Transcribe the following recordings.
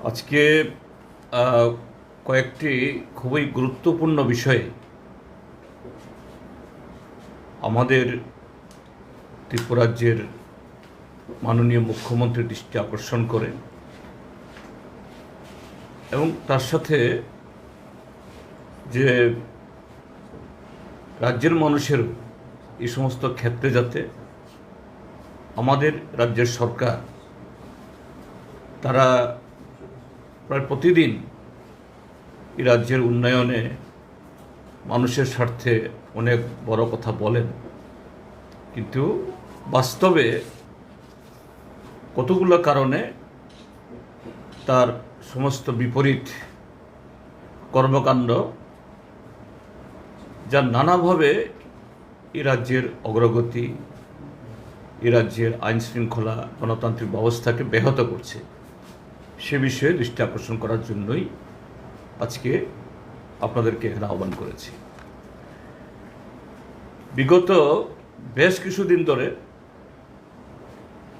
আজকে কয়েকটি খুবই গুরুত্বপূর্ণ বিষয়ে আমাদের ত্রিপুরা রাজ্যের মাননীয় মুখ্যমন্ত্রীর দৃষ্টি আকর্ষণ করে এবং তার সাথে যে রাজ্যের মানুষের এই সমস্ত ক্ষেত্রে যাতে আমাদের রাজ্যের সরকার তারা প্রায় প্রতিদিন এই রাজ্যের উন্নয়নে মানুষের স্বার্থে অনেক বড় কথা বলেন, কিন্তু বাস্তবে কতগুলো কারণে তার সমস্ত বিপরীত কর্মকাণ্ড যা নানাভাবে এই রাজ্যের অগ্রগতি, এই রাজ্যের আইন শৃঙ্খলা, গণতান্ত্রিক ব্যবস্থাকে ব্যাহত করছে, সে বিষয়ে দৃষ্টি আকর্ষণ করার জন্যই আজকে আপনাদেরকে এখানে আহ্বান করেছি। বিগত বেশ কিছুদিন ধরে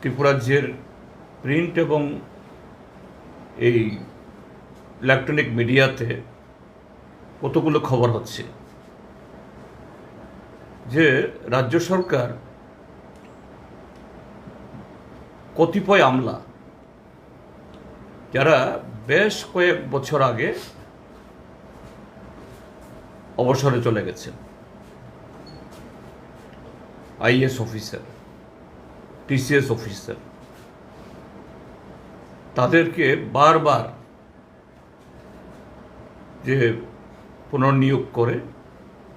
ত্রিপুরা রাজ্যের প্রিন্ট এবং এই ইলেকট্রনিক মিডিয়াতে কতগুলো খবর হচ্ছে যে রাজ্য সরকার কতিপয় আমলা যারা বেশ কয়েক বছর আগে অবসরে চলে গেছেন, আইএস অফিসার, টিসিএস অফিসার, তাদেরকে বারবার যে পুনর্নিয়োগ করে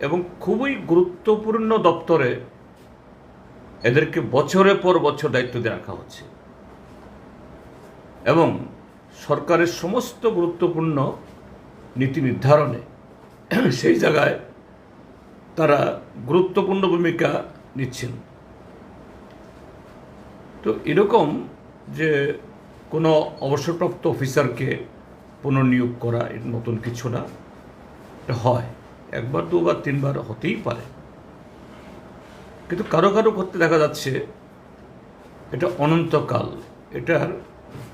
এবং খুবই গুরুত্বপূর্ণ দপ্তরে এদেরকে বছরের পর বছর দায়িত্ব দিয়ে রাখা হচ্ছে এবং সরকারের সমস্ত গুরুত্বপূর্ণ নীতি নির্ধারণে সেই জায়গায় তারা গুরুত্বপূর্ণ ভূমিকা নিচ্ছেন। তো এরকম যে কোনো অবসরপ্রাপ্ত অফিসারকে পুনর্নিয়োগ করা এর নতুন কিছু না, এটা হয়, একবার দুবার তিনবার হতেই পারে, কিন্তু কারো কারো করতে দেখা যাচ্ছে এটা অনন্তকাল, এটার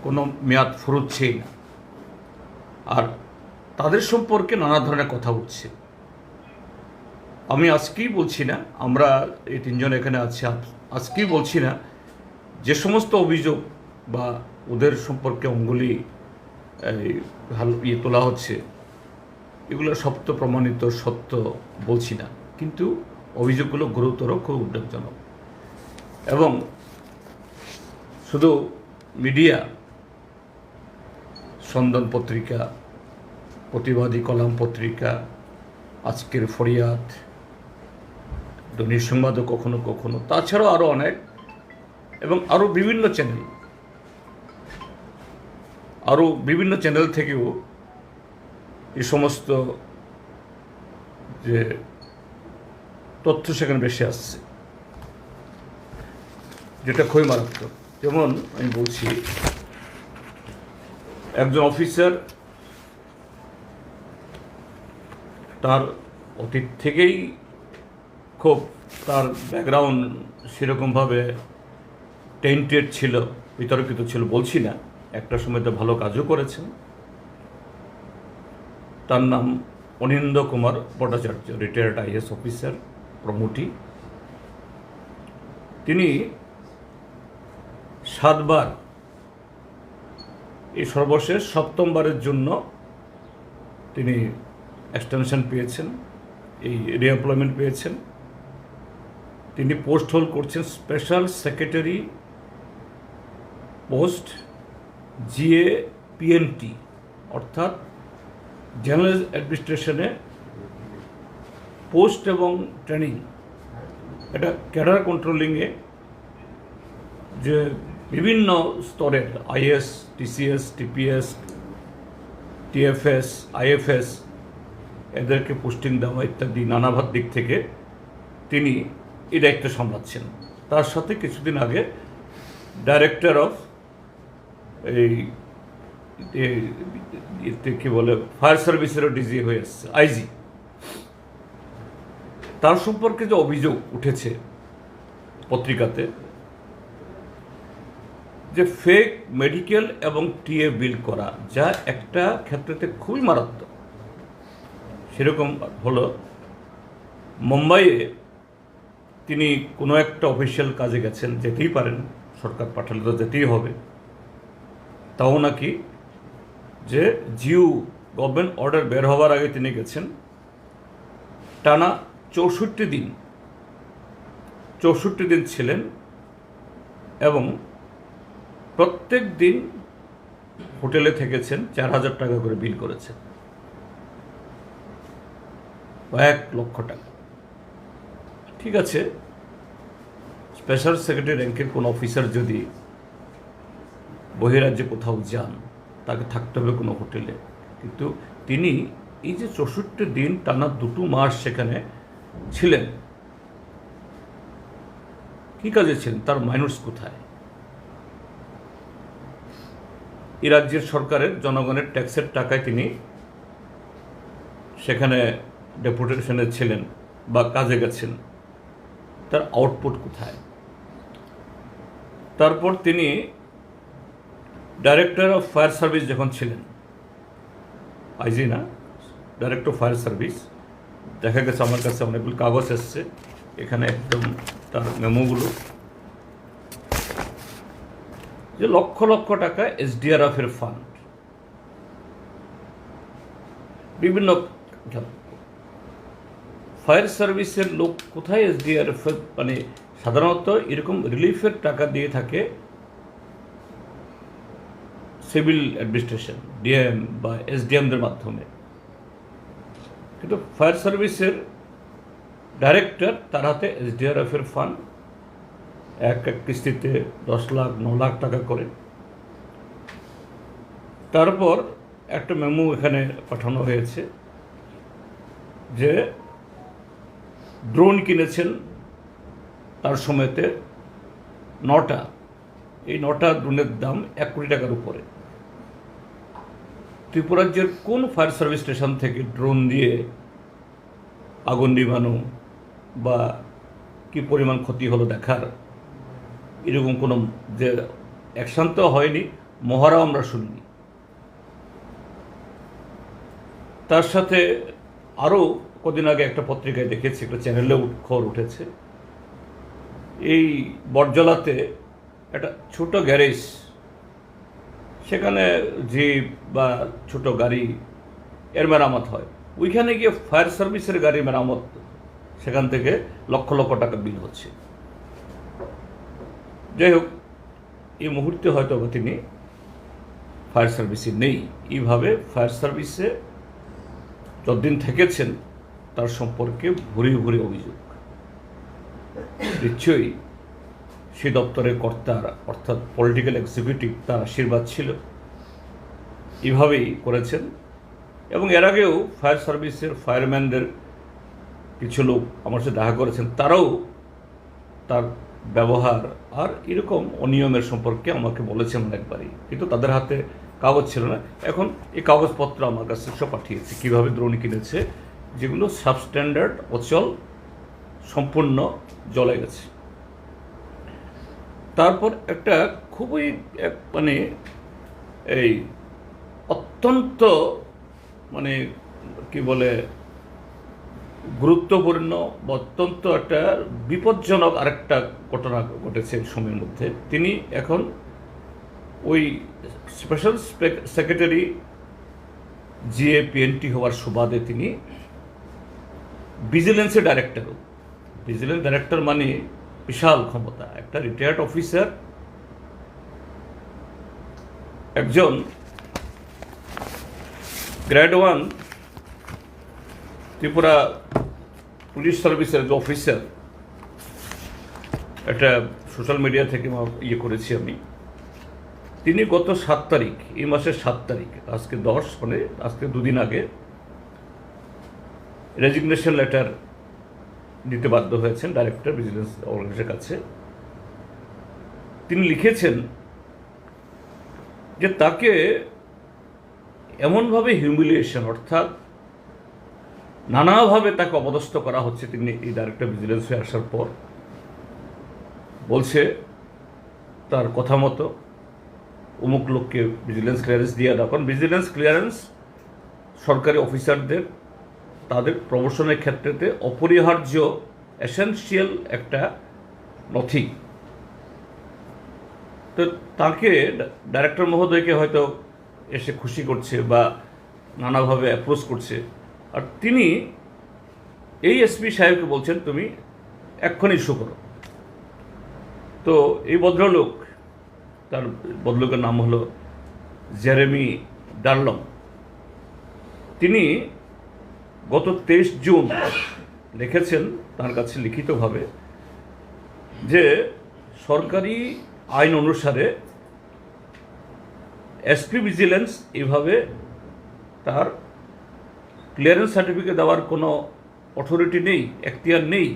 কোনো মেয়াদ ফুরোচ্ছেই না, আর তাদের সম্পর্কে নানা ধরনের কথা উঠছে। আমি আজকেই বলছি না, আমরা এই তিনজন এখানে আছি, আজকেই বলছি না যে সমস্ত অভিযোগ বা ওদের সম্পর্কে অঙ্গুলি তোলা হচ্ছে এগুলো সত্য প্রমাণিত, সত্য বলছি না, কিন্তু অভিযোগগুলো গুরুতর, খুব উদ্বেগজনক। এবং শুধু মিডিয়া, সন্দন পত্রিকা, প্রতিবাদী কলাম পত্রিকা, আজকের ফরিয়াদ, দৈনিক সংবাদও কখনো কখনো, তাছাড়াও আরও অনেক, এবং আরও বিভিন্ন চ্যানেল থেকেও এই সমস্ত যে তথ্য সেখানে বেশি আসছে, যেটা খুবই মারাত্মক। যেমন আমি বলছি, একজন অফিসার তার অতীত থেকেই খুব, তার ব্যাকগ্রাউন্ড সেরকমভাবে টেন্টেড ছিল, বিতর্কিত ছিল বলছি না, একটা সময় তো ভালো কাজও করেছেন। তার নাম Anindya Kumar Bhattacharya, retired IAS officer, promotee. তিনি 7 বার, এই সর্বশেষ 7মবারের জন্য তিনি এক্সটেনশন পেয়েছেন, এই রিএমপ্লয়মেন্ট পেয়েছেন। তিনি পোস্ট হোল্ড করছেন স্পেশাল সেক্রেটারি পোস্ট, GAPNT, অর্থাৎ জেনারেল অ্যাডমিনিস্ট্রেশনে পোস্ট এবং ট্রেনিং। এটা ক্যাডার কন্ট্রোলিংয়ে যে বিভিন্ন স্তরের is, TCS, TPS, TFS, IFS, এদেরকে পোস্টিং দেওয়া ইত্যাদি নানা দিক থেকে তিনি এই দায়িত্ব সামলাচ্ছেন। তার সাথে কিছুদিন আগে ডাইরেক্টর অফ কি বলে ফায়ার সার্ভিসেরও ডিজি হয়ে আসছে, আইজি। তার সম্পর্কে যে অভিযোগ উঠেছে পত্রিকাতে, যে ফেক মেডিকেল এবং টিএ বিল করা, যা একটা ক্ষেত্রেতে খুবই মারাত্মক। সেরকম হলো মুম্বাইয়ে তিনি কোনো একটা অফিসিয়াল কাজে গেছেন, যেতেই পারেন, সরকার পাঠালে তো যেতেই হবে। তাও নাকি যে জিও গভর্নমেন্ট অর্ডার বের হওয়ার আগে তিনি গেছেন, টানা 64 দিন ছিলেন এবং প্রত্যেক দিন হোটেলে থেকেছেন, 4,000 টাকা করে বিল করেছেন, 1 লক্ষ টাকা। ঠিক আছে, স্পেশাল সেক্রেটারি র্যাঙ্কের কোন অফিসার যদি বহিরাজ্যে কোথাও যান, তাকে থাকতে হবে কোনো হোটেলে, কিন্তু তিনি এই যে 64 দিন টানা 2 মাস সেখানে ছিলেন, কি কাজে ছিলেন? তার মাইনস কোথায়? এই রাজ্যের সরকারের জনগণের ট্যাক্সের টাকায় তিনি সেখানে ডেপুটেশনে ছিলেন বা কাজে গেছেন, তার আউটপুট কোথায়? তারপর তিনি ডাইরেক্টর অফ ফায়ার সার্ভিস যখন ছিলেন, আইজি না, ডাইরেক্টর অফ ফায়ার সার্ভিস, দেখা গেছে আমার কাছে অনেকগুলো কাগজ এসছে, এখানে একদম তার মেমোগুলো, যে লক্ষ লক্ষ টাকা এসডিআরএফের ফান্ড, বিভিন্ন ফায়ার সার্ভিসের লোক কোথায় এসডিআরএফ, মানে সাধারণত এরকম রিলিফের টাকা দিয়ে থাকে সিভিল অ্যাডমিনিস্ট্রেশন, ডিএম বা এসডিএমদের মাধ্যমে, কিন্তু ফায়ার সার্ভিসের ডাইরেক্টর, তার হাতে এসডিআরএফের ফান্ড, এক কিস্তিতে 10 লাখ 9 লাখ টাকা করে। তারপর একটা মেমো এখানে পাঠানো হয়েছে যে ড্রোন কিনেছেন তার সময়তে 9টা, এই 9টা ড্রোনের দাম 1 কোটি টাকার উপরে। ত্রিপুরাজ্যের কোন ফায়ার সার্ভিস স্টেশন থেকে ড্রোন দিয়ে আগুন নিভানো বা কি পরিমাণ ক্ষতি হলো দেখার এরকম কোনো যে অ্যাকশন তো হয়নি, মহড়াও আমরা শুনিনি। তার সাথে আরও কদিন আগে একটা পত্রিকায় দেখেছি, একটা চ্যানেলেও খবর উঠেছে, এই বটজলাতে একটা ছোট গ্যারেজ, সেখানে জিপ বা ছোট গাড়ি এর মেরামত হয়, ওইখানে গিয়ে ফায়ার সার্ভিসের গাড়ি মেরামত, সেখান থেকে লক্ষ লক্ষ টাকা বিল হচ্ছে। যাই হোক, এই মুহূর্তে হয়তো তিনি ফায়ার সার্ভিসে নেই। এইভাবে ফায়ার সার্ভিসে যতদিন থেকেছেন তার সম্পর্কে ভুরি ভুরি অভিযোগ। নিশ্চয়ই সেই দপ্তরের কর্তার, অর্থাৎ পলিটিক্যাল এক্সিকিউটিভ, তার আশীর্বাদ ছিল, এভাবেই করেছেন। এবং এর আগেও ফায়ার সার্ভিসের ফায়ারম্যানদের কিছু লোক আমার সাথে দেখা করেছেন, তারাও তার ব্যবহার আর এরকম অনিয়মের সম্পর্কে আমাকে বলেছেন অনেকবারই, কিন্তু তাদের হাতে কাগজ ছিল না। এখন এই কাগজপত্র আমার কাছে সব পাঠিয়েছে, কীভাবে ড্রোন কিনেছে, যেগুলো সাবস্ট্যান্ডার্ড, অচল, সম্পূর্ণ জ্বলে গেছে। তারপর একটা খুবই মানে এই অত্যন্ত মানে কি বলে গুরুত্বপূর্ণ, অত্যন্ত একটা বিপজ্জনক আরেকটা ঘটনা ঘটেছে সময়ের মধ্যে। তিনি এখন ওই স্পেশাল সেক্রেটারি জিএপিএনটি হওয়ার সুবাদে তিনি ভিজিলেন্সের ডাইরেক্টরও। ভিজিলেন্স ডাইরেক্টর মানে বিশাল ক্ষমতা। একটা রিটায়ার্ড অফিসার, একজন গ্রেড 1 ত্রিপুরা পুলিশ সার্ভিসের যে অফিসার, একটা সোশ্যাল মিডিয়া থেকে করেছি আমি, তিনি গত 7 তারিখ, এই মাসের 7 তারিখ, আজকে 10, মানে আজকে 2 দিন আগে রেজিগনেশন লেটার দিতে বাধ্য হয়েছেন ডাইরেক্টর ভিজিলেন্স অর্গানাইজেশনের কাছে। তিনি লিখেছেন যে তাকে এমনভাবে হিউমিলিয়েশন, অর্থাৎ নানাভাবে তাকে অপদস্থ করা হচ্ছে। তিনি এই ডাইরেক্টর ভিজিলেন্স হয়ে আসার পর বলছে তার কথা মতো অমুক লোককে ভিজিলেন্স ক্লিয়ারেন্স দিয়ে দাও, কারণ ভিজিলেন্স ক্লিয়ারেন্স সরকারি অফিসারদের তাদের প্রমোশনের ক্ষেত্রেতে অপরিহার্য এসেনশিয়াল একটা নথি। তো তাকে ডাইরেক্টর মহোদয়কে হয়তো এসে খুশি করছে বা নানাভাবে অ্যাপ্রোচ করছে, আর তিনি এই এসপি সাহেবকে বলছেন তুমি এক্ষুনি ইস্যু করো। তো এই ভদ্রলোক, তার ভদ্রলোকের নাম হলো জেরেমি ডারলং, তিনি গত 23 জুন লিখেছেন তার কাছে লিখিতভাবে যে সরকারি আইন অনুসারে এসপি ভিজিলেন্স এইভাবে তার ক্লিয়ারেন্স সার্টিফিকেট দেওয়ার কোনো অথরিটি নেই, এখতিয়ার নেই,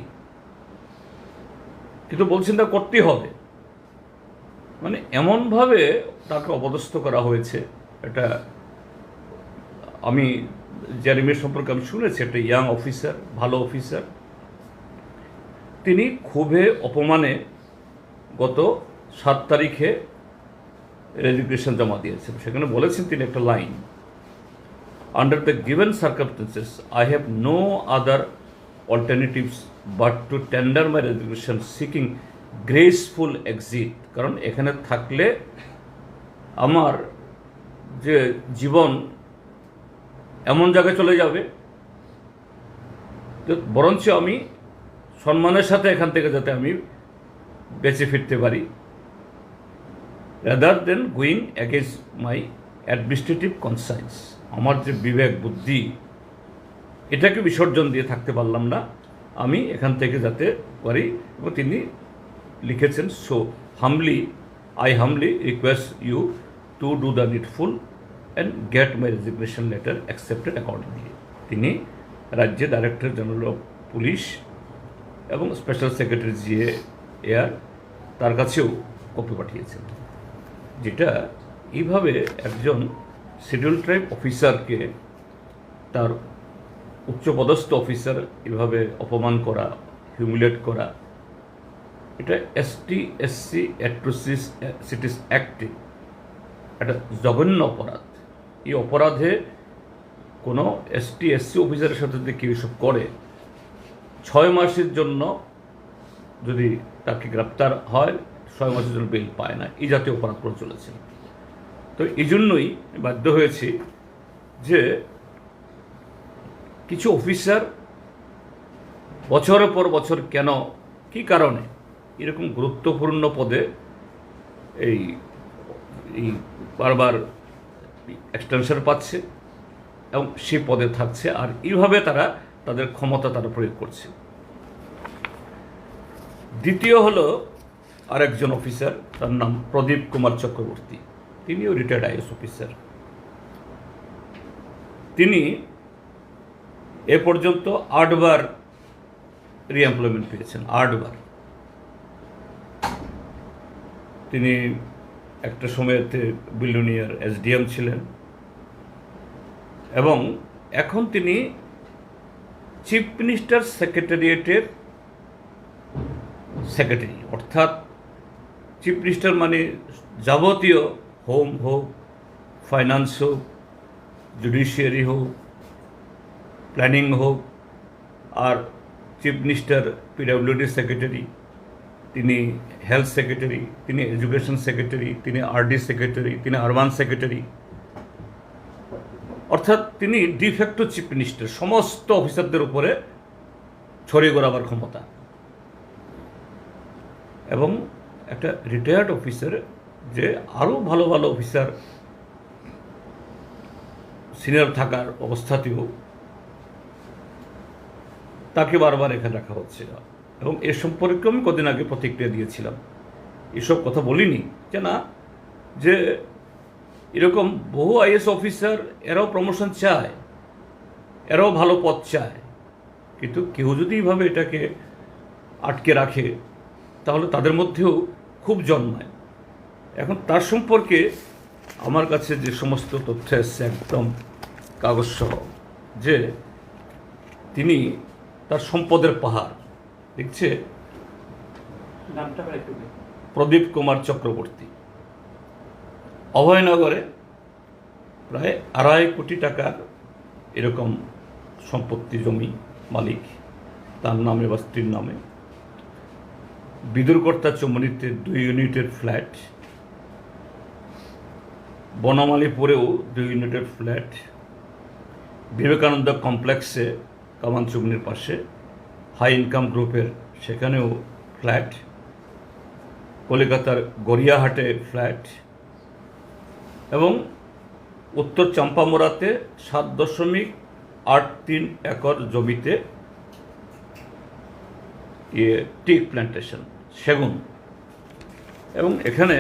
কিন্তু বলছেন তা করতেই হবে। মানে এমনভাবে তাকে অপদস্থ করা হয়েছে। এটা আমি জেরেমির সম্পর্কে আমি শুনেছি, একটা ইয়াং অফিসার, ভালো অফিসার, তিনি ক্ষোভে অপমানে গত 7 তারিখে রেজিগনেশন জমা দিয়েছেন। সেখানে বলেছেন তিনি একটা line, under the given circumstances I have no other alternatives but to tender my resignation seeking graceful exit. কারণ এখানে থাকলে আমার যে জীবন এমন জায়গায় চলে যাবে, তো বরঞ্চ আমি সম্মানের সাথে এখান থেকে যাতে আমি বেঁচে ফিরতে পারি, রাদার দেন গোয়িং অ্যাগেন্স্ট মাই অ্যাডমিনিস্ট্রেটিভ কনসাইন্স। আমার যে বিবেক বুদ্ধি, এটাকে বিসর্জন দিয়ে থাকতে পারলাম না, আমি এখান থেকে যাতে পারি। এবং তিনি লিখেছেন, so I humbly request you to do the needful and get my resignation letter accepted accordingly. তিনি রাজ্যের ডাইরেক্টর জেনারেল অফ পুলিশ এবং স্পেশাল সেক্রেটারি জিএ এয়ার তার কাছেও কপি পাঠিয়েছেন, যেটা এইভাবে একজন শিডিউল ট্রাইব অফিসারকে, তার উচ্চপদস্থ অফিসার এভাবে অপমান করা, হিউমিলেট করা, এটা ST/SC অ্যাট্রোসিটিস অ্যাক্টে একটা জঘন্য অপরাধ। এই অপরাধে কোনো ST/SC অফিসারের সাথে যদি কেউ এসব করে, 6 মাসের জন্য যদি তাকে গ্রেপ্তার হয়, 6 মাসের জন্য বেল পায় না। এই জাতীয় অপরাধ করে চলেছে। তো এই জন্যই বাধ্য হয়েছি যে কিছু অফিসার বছরের পর বছর কেন, কী কারণে এরকম গুরুত্বপূর্ণ পদে এই বারবার এক্সটেনশন পাচ্ছে এবং সে পদে থাকছে, আর এইভাবে তারা তাদের ক্ষমতা তারা প্রয়োগ করছে। দ্বিতীয় হলো আরেকজন অফিসার, তার নাম প্রদীপ কুমার চক্রবর্তী, তিনিও রিটায়ার্ড IAS অফিসার। তিনি এ পর্যন্ত 8 বার রিএমপ্লয়মেন্ট পেয়েছেন, 8 বার। তিনি একটা সময়তে বিলিয়নিয়ার SDM ছিলেন এবং এখন তিনি চিফ মিনিস্টার সেক্রেটারিয়েটের সেক্রেটারি, অর্থাৎ চিফ মিনিস্টার মানে যাবতীয় হোম হোক, ফাইন্যান্স হোক, জুডিশিয়ারি হোক, প্ল্যানিং হোক, আর চিফ মিনিস্টার PWD সেক্রেটারি, তিনি হেলথ সেক্রেটারি, তিনি এডুকেশন সেক্রেটারি, তিনি RD সেক্রেটারি, তিনি আরবান সেক্রেটারি, অর্থাৎ তিনি ডিফ্যাক্টো চিফ মিনিস্টার, সমস্ত অফিসারদের উপরে ছড়িয়ে গড়াবার ক্ষমতা। এবং একটা রিটায়ার্ড অফিসার যে আরও ভালো ভালো অফিসার সিনিয়র থাকার অবস্থাতেও তাকে বারবার এখানে রাখা হচ্ছে। এবং এ সম্পর্কে আমি কদিন আগে প্রতিক্রিয়া দিয়েছিলাম, এসব কথা বলিনি যে না, যে এরকম বহু IAS অফিসার, এরাও প্রমোশন চায়, এরাও ভালো পদ চায়, কিন্তু কেউ যদি এইভাবে এটাকে আটকে রাখে তাহলে তাদের মধ্যেও খুব জন্মায়। এখন তার সম্পর্কে আমার কাছে যে সমস্ত তথ্য এসছে একদম কাগজসহ, যে তিনি তার সম্পদের পাহাড় দেখছে, প্রদীপ কুমার চক্রবর্তী, অভয়নগরে প্রায় 2.5 কোটি টাকার এরকম সম্পত্তি, জমি মালিক তার নামে বা স্ত্রীর নামে। বিদুরকর্তা চৌমুহনীতে 2 ইউনিটের ফ্ল্যাট, বনমালীপুরেও 2 ইউনিটের ফ্ল্যাট, বিবেকানন্দ কমপ্লেক্সে কামান চৌমুহনীর পাশে হাই ইনকাম গ্রুপের সেখানেও ফ্ল্যাট, কলকাতার গড়িয়াহাটে ফ্ল্যাট, এবং উত্তর চাম্পামোড়াতে 7.83 একর জমিতে টিক প্ল্যান্টেশন, সেগুন। এবং এখানে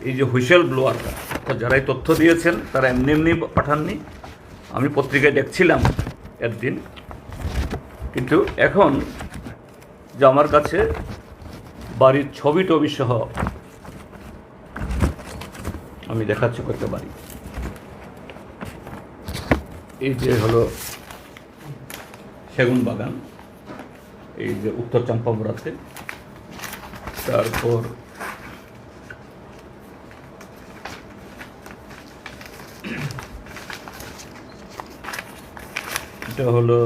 এই যে হুইসেল ব্লোয়াররা, যারাই তথ্য দিয়েছেন তারা এমনি এমনি পাঠাননি, আমি পত্রিকায় দেখছিলাম একদিন, কিন্তু এখন যে আমার কাছে বাড়ির ছবি টবি সহ আমি দেখাচ্ছি করতে পারি। এই যে হলো সেগুন বাগান, এই যে উত্তর চাম্পামোড়াতে। তারপর এটা হলো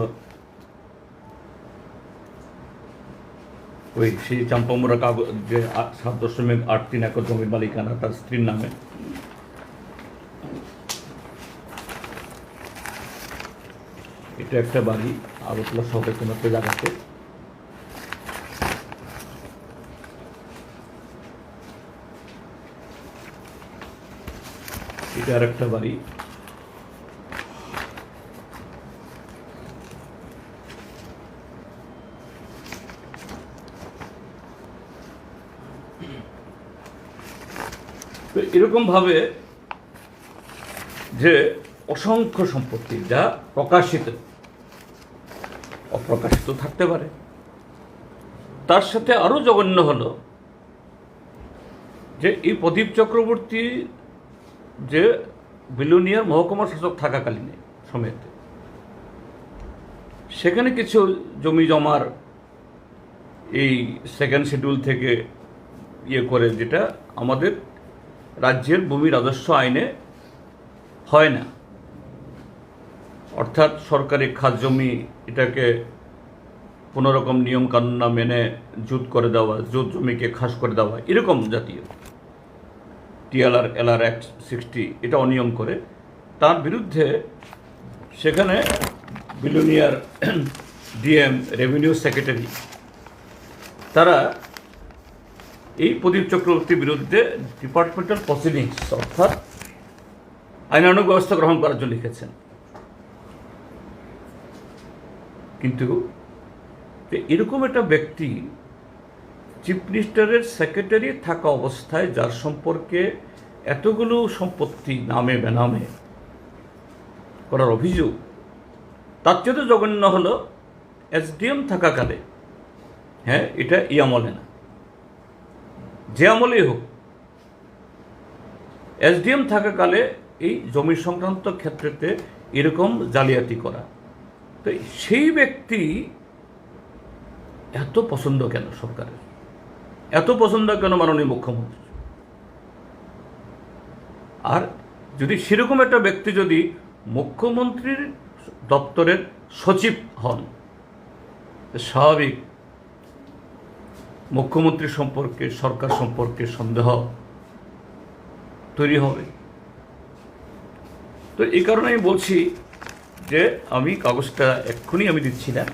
ওই সেই চাম্পামোড়া কাগজ যে 7.83 একর জমির মালিকানা তার স্ত্রীর নামে। এটা একটা বাড়ি আগরতলা শহরের কোনো একটা জায়গাতে। এটা আর একটা বাড়ি। তো এরকমভাবে যে অসংখ্য সম্পত্তি যা প্রকাশিত, অপ্রকাশিত থাকতে পারে। তার সাথে আরও জঘন্য হলো যে এই প্রদীপ চক্রবর্তী যে বিলোনিয়ার মহকুমা শাসক থাকাকালীন সময়তে সেখানে কিছু জমি জমার এই সেকেন্ড শিডিউল থেকে করে, যেটা আমাদের রাজ্যের ভূমি রাজস্ব আইনে হয় না, অর্থাৎ সরকারি খাস জমি এটাকে কোনোরকম নিয়ম কানুন না মেনে জুত করে দেওয়া, জুত জমিকে খাস করে দেওয়া, এরকম জাতীয় টিএলআর এলআর অ্যাক্ট 60 এটা অনিয়ম করে। তার বিরুদ্ধে সেখানে বিলোনিয়ার ডিএম, রেভিনিউ সেক্রেটারি, তারা এই প্রদীপ চক্রবর্তীর বিরুদ্ধে ডিপার্টমেন্টাল প্রসিডিংস অর্থাৎ আইনানুগ ব্যবস্থা গ্রহণ করার জন্য লিখেছেন। কিন্তু এরকম একটা ব্যক্তি চিফ মিনিস্টারের সেক্রেটারি থাকা অবস্থায় যার সম্পর্কে এতগুলো সম্পত্তি নামে বেনামে করার অভিযোগ, তার চেয়ে জঘন্য হলো এসডিএম থাকাকালে, হ্যাঁ এটা এই আমলে না, যে আমলেই হোক, এসডিএম থাকাকালে এই জমি সংক্রান্ত ক্ষেত্রেতে এরকম জালিয়াতি করা। তো সেই ব্যক্তি এত পছন্দ কেন সরকারের, এত পছন্দ কেন মাননীয় মুখ্যমন্ত্রী? আর যদি সেরকম একটা ব্যক্তি যদি মুখ্যমন্ত্রীর দপ্তরের সচিব হন, স্বাভাবিক মুখ্যমন্ত্রী সম্পর্কে, সরকার সম্পর্কে সন্দেহ তৈরি হবে। তো এই কারণে আমি বলছি যে আমি কাগজটা এক্ষুনি আমি দিচ্ছি না,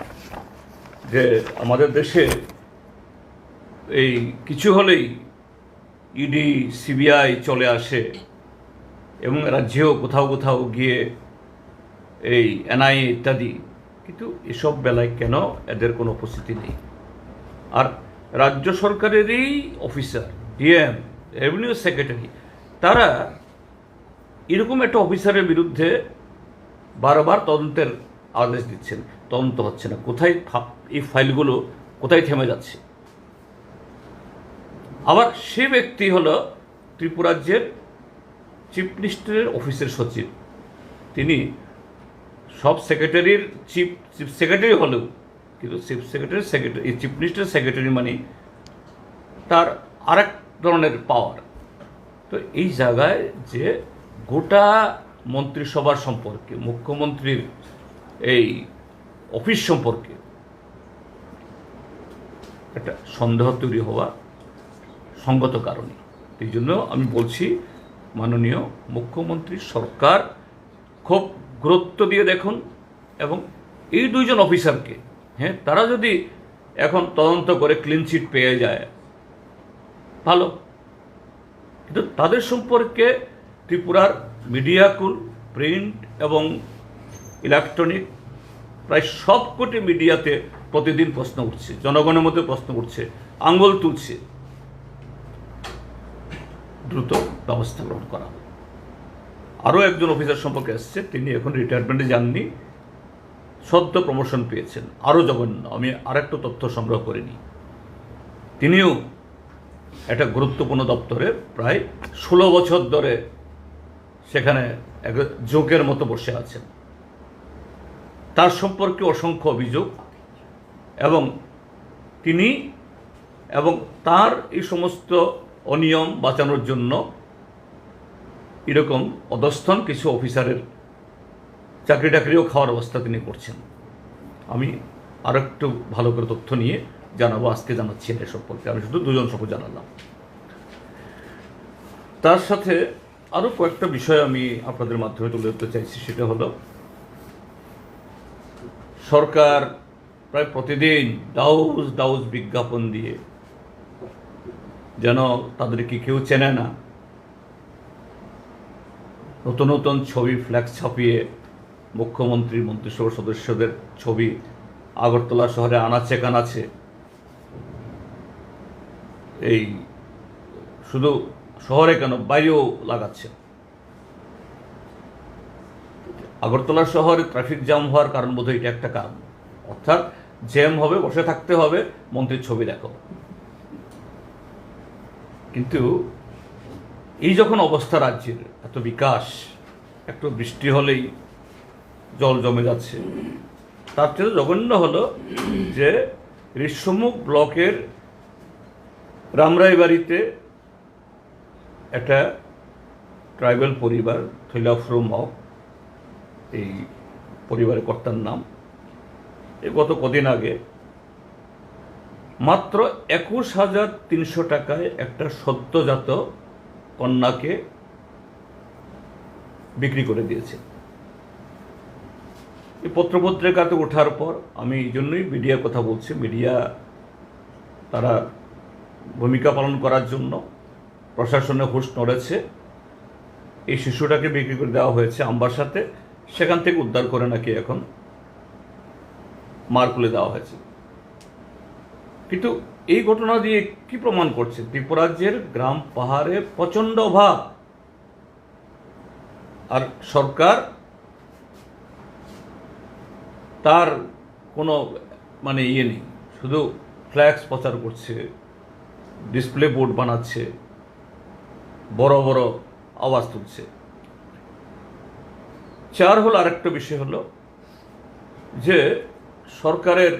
যে আমাদের দেশে এই কিছু হলেই ইডি সিবিআই চলে আসে এবং রাজ্যেও কোথাও কোথাও গিয়ে এই এনআইএ ইত্যাদি, কিন্তু এসব বেলায় কেন এদের কোনো উপস্থিতি নেই? আর রাজ্য সরকারেরই অফিসার, ডিএম, রেভিনিউ সেক্রেটারি, তারা এরকম একটা অফিসারের বিরুদ্ধে বারবার তদন্তের আদেশ দিচ্ছেন, তদন্ত হচ্ছে না। কোথায় এই ফাইলগুলো কোথায় থেমে যাচ্ছে? আবার সে ব্যক্তি হলো ত্রিপুরাজ্যের চিফ মিনিস্টারের অফিসের সচিব। তিনি সব সেক্রেটারির চিফ সেক্রেটারি হলেও, কিন্তু চিফ সেক্রেটারি চিফ মিনিস্টারের সেক্রেটারি মানে তার আরেক ধরনের পাওয়ার। তো এই জায়গায় যে গোটা মন্ত্রিসভার সম্পর্কে, মুখ্যমন্ত্রীর এই অফিস সম্পর্কে একটা সন্দেহ তৈরি হওয়া সঙ্গত কারণে, এই জন্য আমি বলছি মাননীয় মুখ্যমন্ত্রী সরকার খুব গুরুত্ব দিয়ে দেখুন, এবং এই দুইজন অফিসারকে, হ্যাঁ, তারা যদি এখন তদন্ত করে ক্লিন চিট পেয়ে যায় ভালো, কিন্তু তাদের সম্পর্কে ত্রিপুরার মিডিয়াকুল, প্রিন্ট এবং ইলেকট্রনিক প্রায় সবকটি মিডিয়াতে প্রতিদিন প্রশ্ন উঠছে, জনগণের মধ্যে প্রশ্ন উঠছে, আঙ্গুল তুলছে, দ্রুত ব্যবস্থা গ্রহণ করা হবে। আরও একজন অফিসার সম্পর্কে আসছে, তিনি এখন রিটায়ারমেন্টে যাননি, সদ্য প্রমোশন পেয়েছেন, আরও জঘন্য। আমি আরেকটা তথ্য সংগ্রহ করিনি, তিনিও একটা গুরুত্বপূর্ণ দপ্তরে প্রায় 16 বছর ধরে সেখানে এক যোগের মতো বসে আছেন। তার সম্পর্কে অসংখ্য অভিযোগ, এবং তিনি এবং তার এই সমস্ত অনিয়ম বাঁচানোর জন্য এরকম অধস্থন কিছু অফিসারের চাকরি টাকরিও খাওয়ার অবস্থা তিনি করছেন। আমি আরও একটু ভালো করে তথ্য নিয়ে জানাবো, আজকে জানাচ্ছি এর সম্পর্কে। আমি শুধু দুজন সম্পর্কে জানালাম। তার সাথে আরও কয়েকটা বিষয় আমি আপনাদের মাধ্যমে তুলে ধরতে চাইছি। সেটা হলো, সরকার প্রায় প্রতিদিন ডাউজ বিজ্ঞাপন দিয়ে, যেন তাদেরকে কেউ চেনে না, নতুন নতুন ছবি ফ্ল্যাক্স ছাপিয়ে মুখ্যমন্ত্রী, মন্ত্রিসভার সদস্যদের ছবি আগরতলা শহরে আনাচে কানাচে, এই শুধু শহরে কেন বাইরেও লাগাচ্ছে। আগরতলা শহরে ট্রাফিক জ্যাম হওয়ার কারণ বোধহয় এটা একটা কারণ, অর্থাৎ জ্যাম হবে, বসে থাকতে হবে, মন্ত্রীর ছবি দেখো। কিন্তু এই যখন অবস্থা, রাজ্যের এত বিকাশ, একটু বৃষ্টি হলেই জল জমে যাচ্ছে, তার চেয়ে জঘন্য হলো যে ঋষ্যমুখ ব্লকের রামরাইবাড়িতে একটা ট্রাইবাল পরিবার, থৈলাফ্রু মগ, এই পরিবারের কর্তার নাম, গত কদিন আগে মাত্র 21,300 টাকায় একটা সদ্যজাত কন্যাকে বিক্রি করে দিয়েছে। এই পত্রপত্রিকাতে ওঠার পর আমি এই জন্যই মিডিয়ার কথা বলছি, মিডিয়া তারা ভূমিকা পালন করার জন্য প্রশাসনের হুঁশ নড়েছে। এই শিশুটাকে বিক্রি করে দেওয়া হয়েছে আমবাসাতে, সেখান থেকে উদ্ধার করে নাকি এখন মারকুলে দেওয়া হয়েছে। কিন্তু এই ঘটনা দিয়ে কি প্রমাণ করছে? ত্রিপুরাজ্যের গ্রাম পাহাড়ে প্রচণ্ড অভাব, আর সরকার তার কোনো ইয়ে নেই, শুধু ফ্ল্যাক্স প্রচার করছে, ডিসপ্লে বোর্ড বানাচ্ছে, বড় বড় আওয়াজ তুলছে। চার হলো, আরেকটা বিষয় হলো যে সরকারের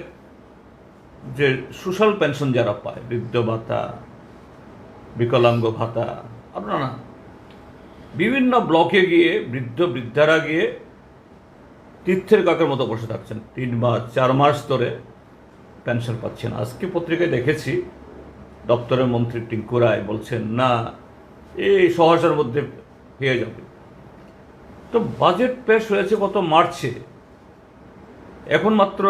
যে সোশ্যাল পেনশন যারা পায়, বৃদ্ধ ভাতা, বিকলাঙ্গ ভাতা, আপনারা বিভিন্ন ব্লকে গিয়ে বৃদ্ধারা গিয়ে তীর্থের কাকের মতো বসে থাকছেন, 3 মাস 4 মাস ধরে পেনশন পাচ্ছেন। আজকে পত্রিকায় দেখেছি দপ্তরের মন্ত্রী টিঙ্কু রায় বলছেন, না, এই সহসার মধ্যে হয়ে যাবে। তো বাজেট পেশ হয়েছে গত মার্চে, এখন মাত্র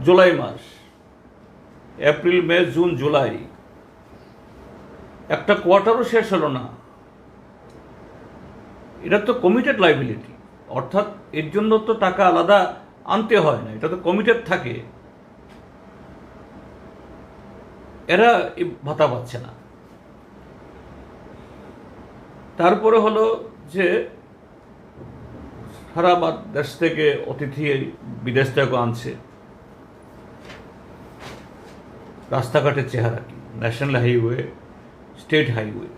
জুলাই মাস, এপ্রিল, মে, জুন, জুলাই, একটা কোয়ার্টারও শেষ হলো না। এটা তো কমিটেড লাইবিলিটি, অর্থাৎ এর জন্য তো টাকা আলাদা আনতে হয় না, এটা তো কমিটেড থাকে। এরা এই ভাতা পাচ্ছে না। তারপরে হলো যে সারা দেশ থেকে অতিথি বিদেশ থেকে আনছে, রাস্তাঘাটের চেহারা কি, ন্যাশনাল হাইওয়ে, স্টেট হাইওয়ে,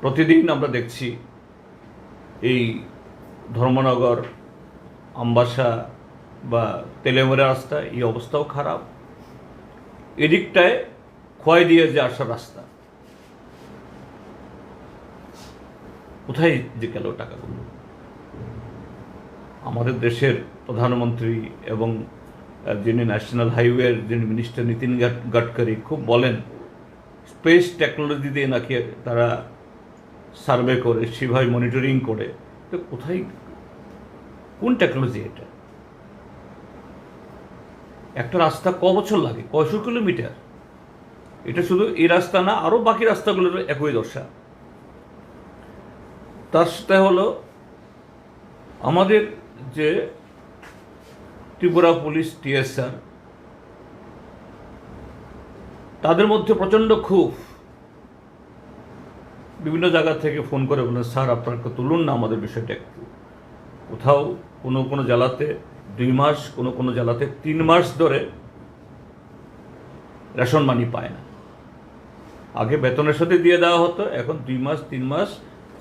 প্রতিদিন আমরা দেখছি এই ধর্মনগর, আমবাসা বা তেলেমুরা রাস্তা, এই অবস্থাও খারাপ। এদিকটায় খোয়াই দিয়ে যে আসার রাস্তা, কোথায় যে গেল টাকাগুলো? আমাদের দেশের প্রধানমন্ত্রী এবং যিনি ন্যাশনাল হাইওয়ের যিনি মিনিস্টার নীতিন গাডকারি খুব বলেন, স্পেস টেকনোলজি দিয়ে নাকি তারা সার্ভে করে, সেভাবে মনিটরিং করে। তো কোথায়, কোন টেকনোলজি এটা? একটা রাস্তা ক বছর লাগে, কয়শো কিলোমিটার? এটা শুধু এই রাস্তা না, আরও বাকি রাস্তাগুলোর একই দশা। তার সাথে হলো আমাদের যে ত্রিপুরা পুলিশ টিএসআর, তাদের মধ্যে প্রচণ্ড ক্ষোভ। বিভিন্ন জায়গা থেকে ফোন করে বলেন, স্যার আপনারা তুলুন না আমাদের বিষয়টা একটু। কোথাও কোনো কোনো জেলাতে 2 মাস, কোনো কোনো জেলাতে 3 মাস ধরে রেশন মানি পায় না। আগে বেতনের সাথে দিয়ে দেওয়া হতো, এখন 2 মাস, 3 মাস,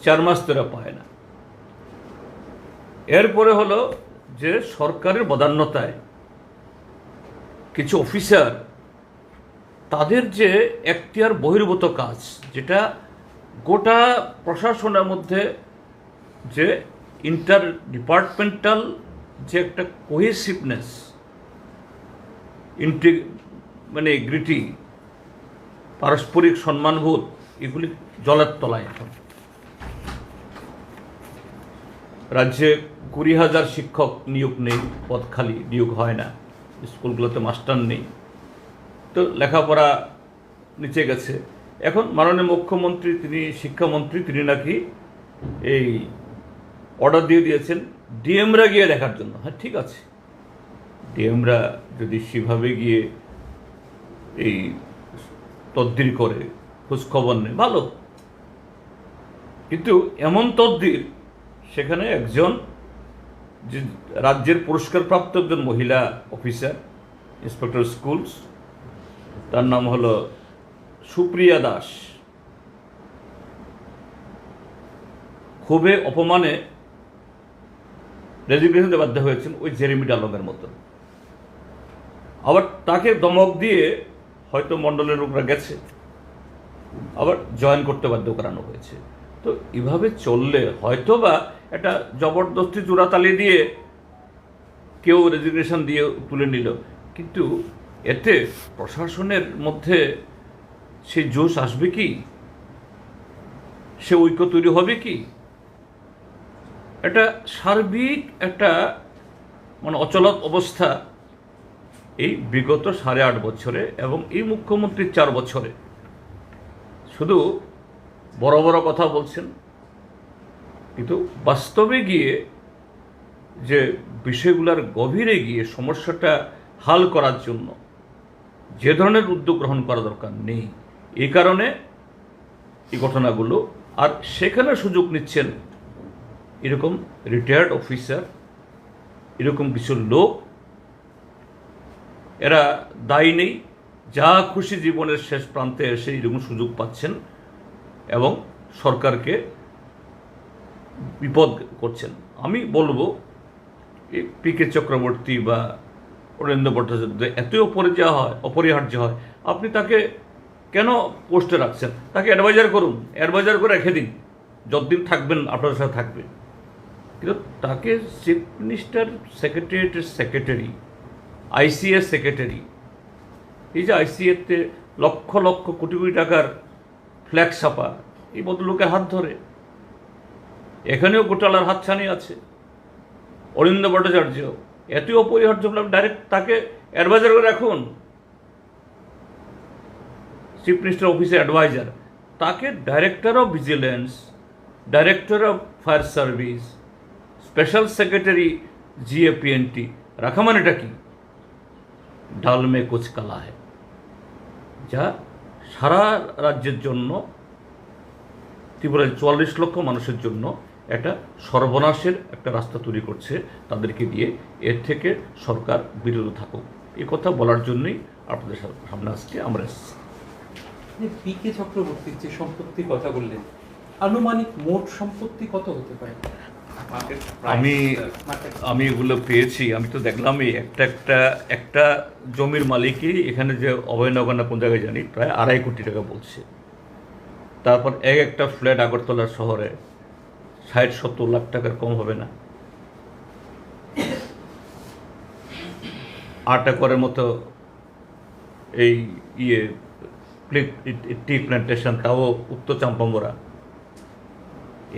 4 মাস ধরে পায় না। এরপরে হলো যে সরকারের বদান্যতায় কিছু অফিসার, তাদের যে এখতিয়ার বহির্ভূত কাজ, যেটা গোটা প্রশাসনের মধ্যে যে ইন্টার ডিপার্টমেন্টাল যে একটা কোহেসিভনেস, মানে এগ্রিটি, পারস্পরিক সম্মানবোধ, এগুলি জলের তলায় এখন। রাজ্যে 20,000 শিক্ষক নিয়োগ নেই, পদ খালি, নিয়োগ হয় না, স্কুলগুলোতে মাস্টার নেই, তো লেখাপড়া নিচে গেছে। এখন মাননীয় মুখ্যমন্ত্রী, তিনি শিক্ষামন্ত্রী, তিনি নাকি এই অর্ডার দিয়ে দিয়েছেন ডিএমরা গিয়ে দেখার জন্য। হ্যাঁ, ঠিক আছে, ডিএমরা যদি সেভাবে গিয়ে এই তদবির করে, খোঁজখবর নেয়, ভালো। কিন্তু এমন তদবির, সেখানে একজন যে রাজ্যের পুরস্কারপ্রাপ্ত একজন মহিলা অফিসার, ইন্সপেক্টর স্কুলস, তার নাম হলো সুপ্রিয়া দাস, ক্ষোভে অপমানে রেজিগনেশন দিতে বাধ্য হয়েছেন, ওই জেরেমি ডালংয়ের মতো। আবার তাকে দমক দিয়ে হয়তো মণ্ডলের লোকরা গেছে, আবার জয়েন করতে বাধ্য করানো হয়েছে। তো এভাবে চললে হয়তো বা একটা জবরদস্তি চূড়াতালি দিয়ে কেউ রেজিগনেশন দিয়ে তুলে নিল, কিন্তু এতে প্রশাসনের মধ্যে সেই জোশ আসবে কি? সে ঐক্য তৈরি হবে কি? এটা সার্বিক একটা মানে অচলত অবস্থা এই বিগত 8.5 বছরে, এবং এই মুখ্যমন্ত্রীর 4 বছরে শুধু বড় বড় কথা বলছেন, কিন্তু বাস্তবে গিয়ে যে বিষয়গুলোর গভীরে গিয়ে সমস্যাটা হাল করার জন্য যে ধরনের উদ্যোগ গ্রহণ করা দরকার নেই। এই কারণে এই ঘটনাগুলো, আর সেখানে সুযোগ নিচ্ছেন এরকম রিটায়ার্ড অফিসার, এরকম কিছু লোক, এরা দায়ী নেই, যা খুশি জীবনের শেষ প্রান্তে এসে এরকম সুযোগ পাচ্ছেন এবং সরকারকে বিপদ করছেন। আমি বলবো পি.কে. চক্রবর্তী বা অরিন্দম ভট্টাচার্য এতই অপরিহার্য হয়, আপনি তাকে কেন পোস্টে রাখছেন? তাকে অ্যাডভাইজার করুন, অ্যাডভাইজার করে রেখে দিন, যতদিন থাকবেন আপনার সাথে থাকবে। কিন্তু তাকে চিফ মিনিস্টার সেক্রেটারিয়েটের সেক্রেটারি, আইসিএস সেক্রেটারি, এই যে আইসিএতে লক্ষ লক্ষ কোটি কোটি টাকার ফ্ল্যাগ ছাপা, এই ভদ্রলোকের হাত ধরে এখানেও গোটালার হাতছানি আছে। অরিন্দম ভট্টাচার্য এতই অপরিহার্য, ডাইরেক্ট তাকে অ্যাডভাইজার করে রাখুন, চিফ মিনিস্টার অফিসে অ্যাডভাইজার। তাকে director of vigilance, director of fire service, special secretary GAPNT রাখা মানেটা কি? ডাল মে কুছ কালা হ্যায়, যা সারা রাজ্যের জন্য, ত্রিপুরার 44 লক্ষ মানুষের জন্য একটা সর্বনাশের একটা রাস্তা তৈরি করছে তাদেরকে দিয়ে। এর থেকে সরকার বিরত থাকুক, এই কথা বলার জন্যই আপনাদের সামনে আজকে আমরা এসেছি। পি.কে. চক্রবর্তীর যে সম্পত্তির কথা বললেন, আনুমানিক মোট সম্পত্তি কত হতে পারে? আমি এগুলো পেয়েছি, আমি তো দেখলামই একটা জমির মালিকই এখানে যে অভয়নগর কোন জায়গায় জানি প্রায় 2.5 কোটি টাকা বলছে। তারপর একটা ফ্ল্যাট আগরতলা শহরে 60-70 লাখ টাকার কম হবে না। 8 একরের মতো এই টি প্ল্যান্টেশন, তাও উত্তর চাম্পামোরা,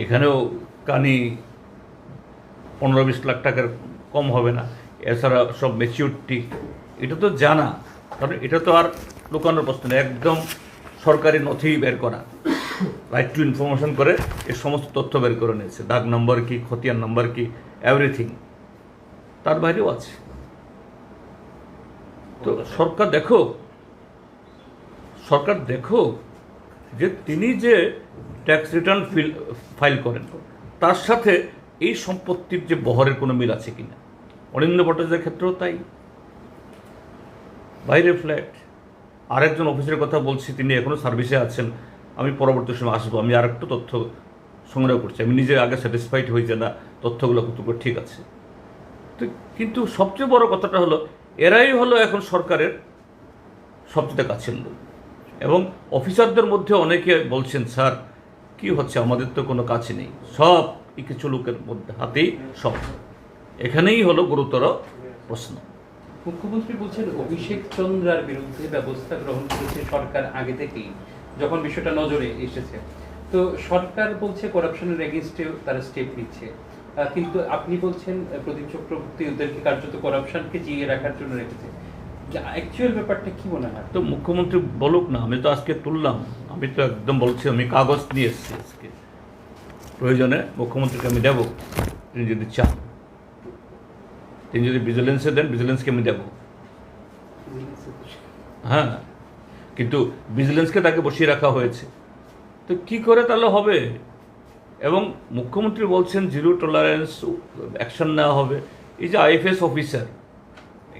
এখানেও কানি 15-20 লাখ টাকার কম হবে না। এছাড়া সব ম্যাচিউরিটি, এটা তো জানা, কারণ এটা তো আর লুকানোর প্রশ্ন নেই, একদম সরকারি নথি বের করা, রাইট টু ইনফরমেশন করে এই সমস্ত তথ্য বের করে নিয়েছে, দাগ নম্বর কি, খতিয়ান নম্বর কি, এভরিথিং। তার বাইরেও আছে। তো সরকার দেখো যে তিনি যে ট্যাক্স রিটার্ন ফাইল করেন তার সাথে এই সম্পত্তির যে বহরের কোনো মিল আছে কিনা। অনিন্দ্য ভট্টাচার্যের ক্ষেত্রেও তাই, বাইরে ফ্ল্যাট। আরেকজন অফিসের কথা বলছি, তিনি এখনও সার্ভিসে আছেন, আমি পরবর্তী সময় আসবো, আমি আর একটু তথ্য সংগ্রহ করছি, আমি নিজে আগে স্যাটিসফাইড হই যে না তথ্যগুলো কতটুকু ঠিক আছে। তো কিন্তু সবচেয়ে বড় কথাটা হলো এরাই হলো এখন সরকারের সবচেয়ে কাছের লোক, এবং অফিসারদের মধ্যে অনেকে বলছেন স্যার কি হচ্ছে, আমাদের তো কোনো কাছে নেই, সব কিছু লোকের মধ্যে হাতেই সব। এখানেই হলো গুরুতর প্রশ্ন। মুখ্যমন্ত্রী বলছেন অভিষেক চন্দ্রার বিরুদ্ধে ব্যবস্থা গ্রহণ করেছে সরকার আগে থেকেই, যখন বিষয়টা নজরে এসেছে। তো সরকার বলছে করাপশনের এগেইনস্টে তারা স্টেপ নিচ্ছে, কিন্তু আপনি বলছেন প্রদীপ চক্রবর্তী ওদেরকে কার্যত করাপশনকে জিয়ে রাখার জন্য রেখেছে। অ্যাকচুয়াল ব্যাপারটা কি মনে হয়? তো মুখ্যমন্ত্রী বলুক না, আমি তো আজকে তুললাম, আমি তো একদম বলছি, আমি কাগজ নিয়ে এসেছি আজকে, প্রয়োজনে মুখ্যমন্ত্রীকে আমি দেবো, তিনি যদি চান, তিনি যদি ভিজিলেন্সে দেন, ভিজিলেন্সকে আমি দেবো। হ্যাঁ, কিন্তু ভিজিলেন্সকে তাকে বসিয়ে রাখা হয়েছে, তো কি করে তাহলে হবে? এবং মুখ্যমন্ত্রী বলছেন জিরো টলারেন্স অ্যাকশন নেওয়া হবে। এই যে আইএফএস অফিসার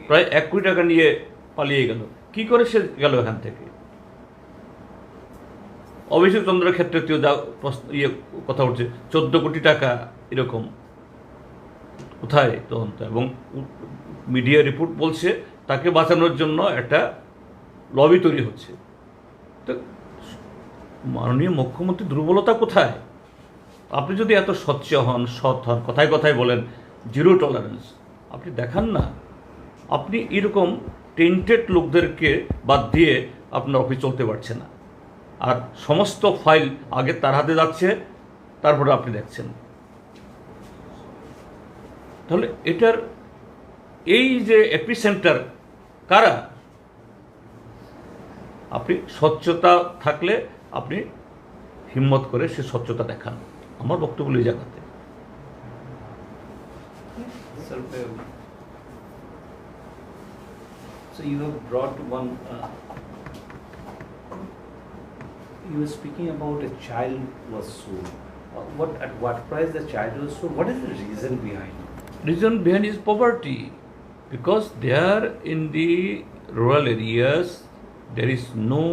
প্রায় 1 কোটি টাকা নিয়ে পালিয়ে গেল, কি করে সে গেল এখান থেকে? অভিষেক চন্দ্রের ক্ষেত্রে যা কথা উঠছে, 14 কোটি টাকা এরকম, কোথায় তদন্ত? এবং মিডিয়া রিপোর্ট বলছে তাকে বাঁচানোর জন্য একটা লবি তৈরি হচ্ছে। তো মাননীয় মুখ্যমন্ত্রী দুর্বলতা কোথায়? আপনি যদি এত স্বচ্ছ হন, সৎ হন, কথায় কথায় বলেন জিরো টলারেন্স, আপনি দেখান না। আপনি এরকম টেন্টেড লোকদেরকে বাদ দিয়ে আপনার অফিস চলতে পারছে না, আর সমস্ত ফাইল আগে তার হাতে যাচ্ছে, তারপরে আপনি দেখছেন। তাহলে এটার এই যে এপিসেন্টার কারা? আপনি স্বচ্ছতা থাকলে আপনি হিম্মত করে সে স্বচ্ছতা দেখান। আমার বক্তব্য এই জায়গাতে। So you have brought one. You were speaking about a child was sold. At what price the child was sold? What is the reason behind it? Reason behind is poverty, because there in the rural areas there is no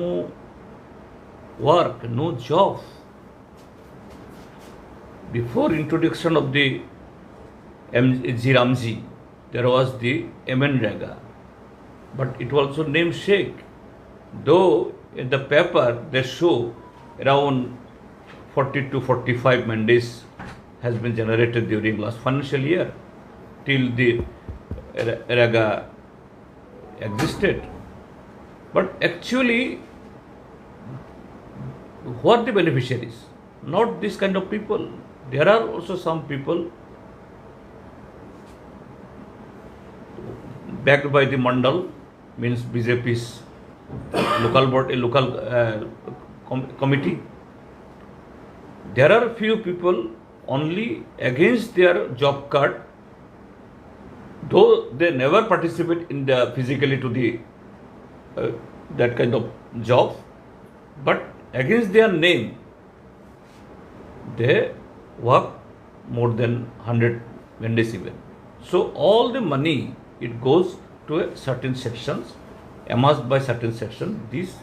work, no job. Before introduction of the Ramji, there was the MNREGA, but it was also named Sheikh. Though in the paper they show around 40 to 45 mandates has been generated during last financial year till the REGA existed. But actually, who are the beneficiaries? Not this kind of people. There are also some people backed by the Mandal, means BJP's local board, a local committee. There are few people only against their job card, though they never participate in the physically to the that kind of job, but against their name they work more than 100 mandates even. So all the money, it goes to a certain sections, amassed by certain section. These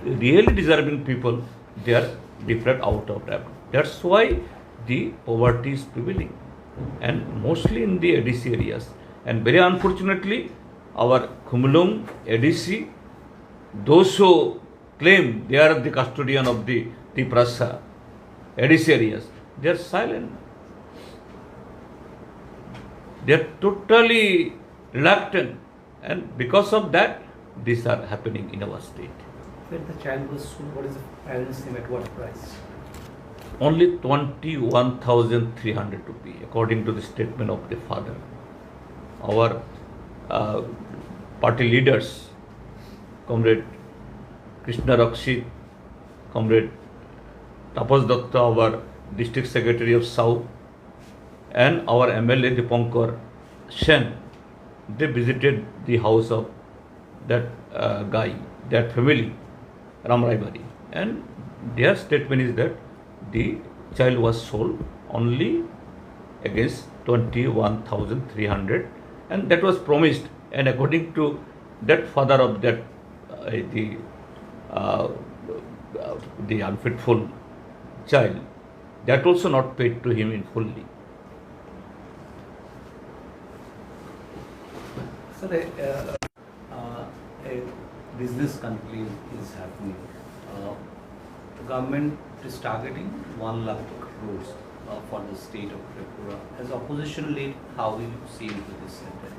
really deserving people, they are different out of that. That's why the poverty is prevailing, and mostly in the ADC areas. And very unfortunately, our Khumlung ADC, those who claim they are the custodian of the Prasa ADC areas, They are silent. They are totally reluctant, and because of that, these are happening in our state. When the child was sold, what is the parents' name at what price? Only 21,300 rupees, according to the statement of the father. Our party leaders, Comrade Krishna Rakshit, Comrade Tapas Datta, our district secretary of South, and our MLA Dipankar Sen, they visited the house of that guy, that family, Ram Raibari, and their statement is that the child was sold only against 21,300, and that was promised. And according to that father of that the unfaithful child, that also not paid to him in fully. Sir, a business complaint is happening. The government is targeting 1 lakh crores for the state of Tripura. As opposition lead, how will you see into this center?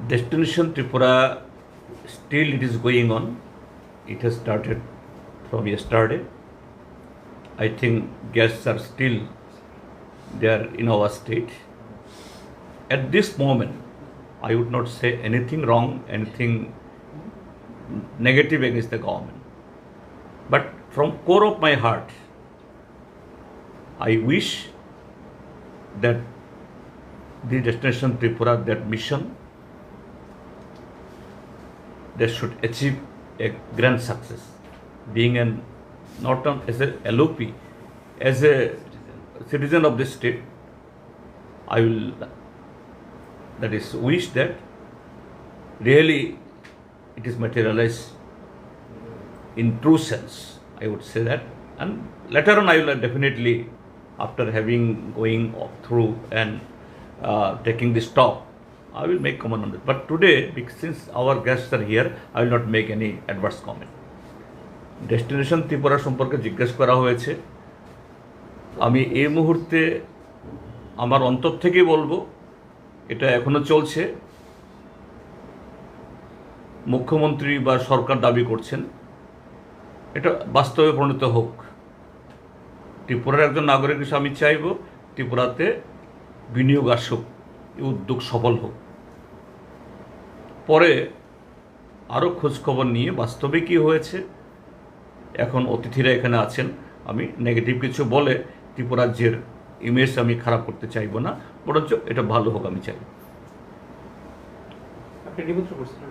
Destination Tripura, still it is going on. It has started from yesterday. I think guests are still there in our state. At this moment, I would not say anything wrong, anything negative against the government. But from core of my heart, I wish that the Destination Tripura, that mission, they should achieve a grand success. Being not as a LOP, as a citizen of this state, I will wish that really it is materialized in true sense. I would say that, and later on I will definitely, after going through and taking this talk, I will make comment on it. But today, since our guests are here, I will not make any adverse comment. Destination Tripura সম্পর্কে জিজ্ঞেস করা হয়েছে। আমি এই মুহূর্তে আমার অন্তর থেকে বলবো, এটা এখনো চলছে। মুখ্যমন্ত্রী বা সরকার দাবি করছেন এটা বাস্তবে পরিণত হোক। ত্রিপুরার একজন নাগরিক হিসেবে আমি চাইব ত্রিপুরাতে বিনিয়োগ আসুক, এই উদ্যোগ সফল হোক। পরে আরও খোঁজখবর নিয়ে বাস্তবে কী হয়েছে, এখন অতিথিরা এখানে আছেন, আমি নেগেটিভ কিছু বলে ত্রিপুরা রাজ্যের ইমেজ আমি খারাপ করতে চাইব না, বরঞ্চ এটা ভালো হোক আমি চাই। আপনি নিমন্ত্রণ করছেন।